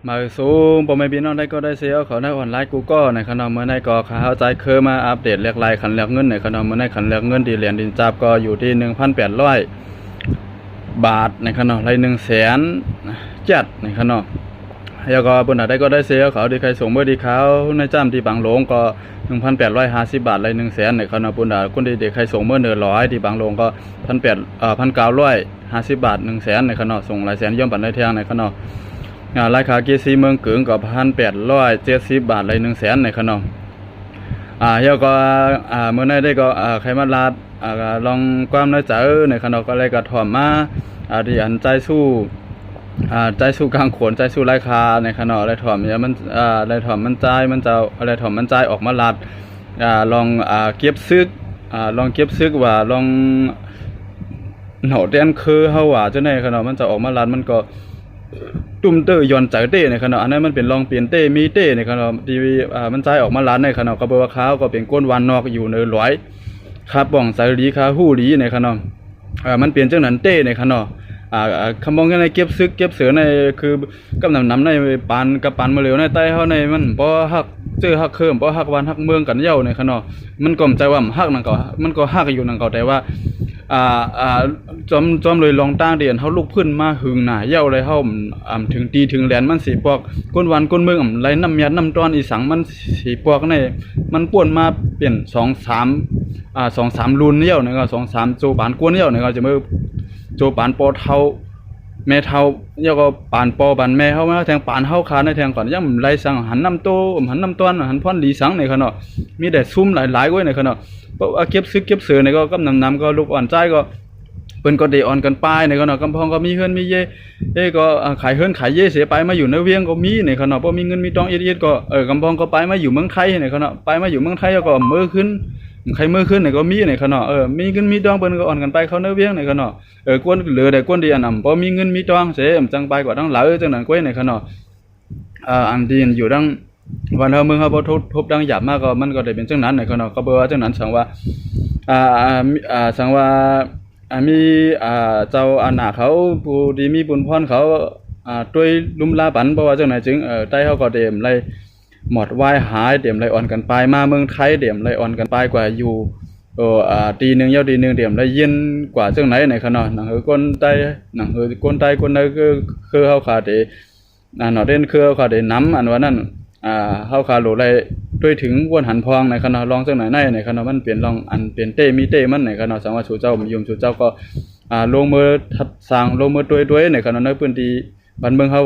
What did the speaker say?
มาสูงปอไม่พี่น้องได้ก็ได้เสียเขาได้ออนไลน์กูก็ในขณะเมื่อในก็เข้าใจเคยมาอัปเดตเรียกรายขันเรียกเงินในขณะเมื่อในขันเรียกเงินที่เหรียญดินจับก็อยู่ที่1,800 บาทในขณะไร100,000ในขณะแล้วก็บนได้ก็ได้เสียเขาที่ใครส่งเมื่อดีเขาในจ้ำที่บางหลงก็1,850 บาทไร100,000ในขณะบุญดาคนที่เด็กใครส่งเมื่อ100ที่บางหลงก็1,950 บาท100,000ในขณะส่งหลายแสนย่อมปันได้เที่ยงในขณะราคาเกซีเมืองกึ่งก็1,870 บาทไร100,000ในขณะแล้วก็เมื่อได้ก็ใครมาลาดลองความน้อยใจในขณะก็เลยก็ถอมมาที่อันใจสู้กลางขวนใจสู้ราคาในขณะอะไรถอมเนี่ยมันอะไรถอมมันใจมันจะอะไรถอมมันใจออกมาลาดลองเก็บซึกลองเก็บซึกว่าลองเหนาเต้นคือเฮาว่าจังได๋ขณะมันจะออกมาลาดมันก็ตุ่มเตอย้อนใจเต้ในขณะอันนั้นมันเป็นลองเปลี่ยนเต้มีเต้ในขณะที่มันใจออกมาลาดในขณะก็บ่ว่าขาวก็เป็นก้นวันนอกอยู่ในร้อยคาป่องสายหลีคาหู้หลีในขณะมันเปลี่ยนจังนั้นเต้ในขณะคำมองในเก็บซึกเก็บเสือในคือกำนำในปานกับปานมาเหลวในใต้เฮาในมันบ่ฮักเจอฮักเคิมบ่ฮักวันฮักเมืองกันเย้าในขณะมันก็ใจว่าฮักนั่นก็มันก็ฮักอยู่นั่นก็แต่ว่าจอมเลยลองตั้งเดียนเฮาลุกขึ้นมาหึงหน้าเย้าเลยเฮาถึงตีถึงแหลนมันสิปอกก้นวันก้นเมืองไหลน้ำยัดน้ำตอนอีสังมันสิปอกในมันป่วนมาเปลี่ยน2-3รุ่นเย้านี่ก็2-3โจบานกวนเย้านี่ก็จะมือโจปานปอเท่าแม่เท่าเยาก็ปานปอปานแม่เฮามาแทงปานเฮาคาในแทงก่อนย่ำไรสังหันน้ำโตหันน้ำต้นหันพ่อนหลีสังในขณะมีแต่ซุ่มหลายๆไว้ในขณะเก็บซึกเก็บเสือในก็กำนำก็ลูกอ่อนใจก็เปิ้นก็ได้อ่อนกันไปในขณะกำพองก็มีเฮือนมีเย่ก็ขายเฮือนขายเย่เสียไปมาอยู่ในเวียงก็มีในขณะบ่มีเงินมีทองเอียดๆก็กำพองก็ไปมาอยู่เมืองไทยในขณะไปมาอยู่เมืองไทยก็มื้อขึ้นใครมือขึ้นเนี่ยก็มีในขณะมีเงินมีทองเปิ้นก็อ่อนกันไปเขาเนื้อเวียงในขณะกวนเหลือได้กวนดีอันนำบ่มีเงินมีทองเสจังไปกว่าทั้งหลายจังนั้นก้อยในขณะอันดีอยู่ดังวันเฮาเมืองเฮาบ่ทบดังหยาบมากก็มันก็ได้เป็นจังนั้นในขณะก็บ่ว่าจังนั้นสังว่าสังว่ามีเจ้าอาณาเขาผู้ดีมีบุญพรเขาด้วยลุ่มลาปันบ่ว่าจังไหนจึงใต้เฮาก็เต็มไลหมดวายหายเดี่ยมไรอ่อนกันไปมาเมืองไทยเดี่ยมไรอ่อนกันไปกว่าอยู่ตีหนึ่งยาวตีหนึ่งเดี่ยมไรเย็นกว่าจังไหนในขณะหนังคนใต้หนังคนใต้คนใดคือเฮาขาดหนอเด่นคือเฮาขาดน้ำอันว่านั้นเฮาขาดโหลไรด้วยถึงวนหันพองในขณะลองจังไหนในขณะมันเปลี่ยนลองอันเปลี่ยนเต้มีเต้มันในขณะสังว่าสู่เจ้ายุ่มสู่เจ้าก็ลงมือทัดสร้างลงมือด้วยในขณะในพื้นที่บ้านเมืองเฮา